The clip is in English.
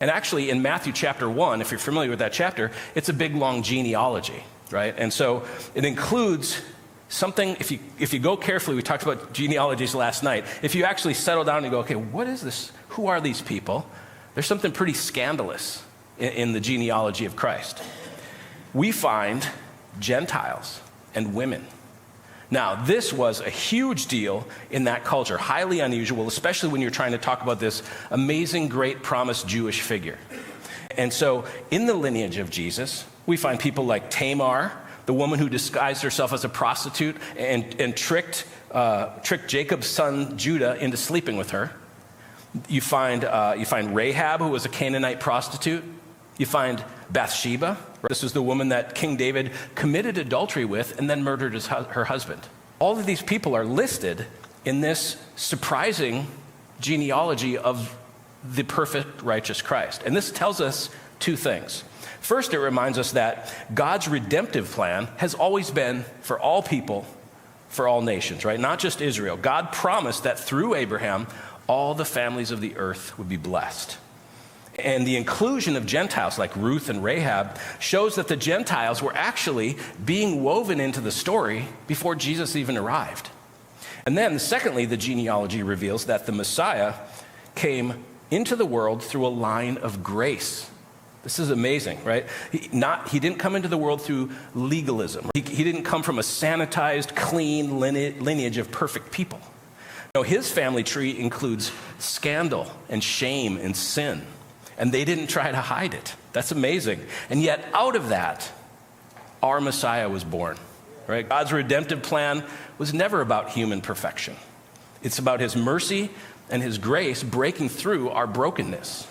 And actually, in Matthew chapter 1, if you're familiar with that chapter, it's a big, long genealogy, right? And so it includes something, if you go carefully, we talked about genealogies last night. If you actually settle down and go, okay, what is this? Who are these people? There's something pretty scandalous in the genealogy of Christ. We find Gentiles and women. Now, this was a huge deal in that culture, highly unusual, especially when you're trying to talk about this amazing, great, promised Jewish figure. And so in the lineage of Jesus, we find people like Tamar, the woman who disguised herself as a prostitute and tricked Jacob's son Judah into sleeping with her. You find Rahab, who was a Canaanite prostitute. You find Bathsheba. This was the woman that King David committed adultery with and then murdered her husband. All of these people are listed in this surprising genealogy of the perfect, righteous Christ. And this tells us two things. First, it reminds us that God's redemptive plan has always been for all people, for all nations, right? Not just Israel. God promised that through Abraham, all the families of the earth would be blessed. And the inclusion of Gentiles like Ruth and Rahab shows that the Gentiles were actually being woven into the story before Jesus even arrived. And then, secondly, the genealogy reveals that the Messiah came into the world through a line of grace. This is amazing, right? He didn't come into the world through legalism. He didn't come from a sanitized, clean lineage of perfect people. No, his family tree includes scandal and shame and sin. And they didn't try to hide it. That's amazing. And yet, out of that, our Messiah was born, right? God's redemptive plan was never about human perfection. It's about his mercy and his grace breaking through our brokenness.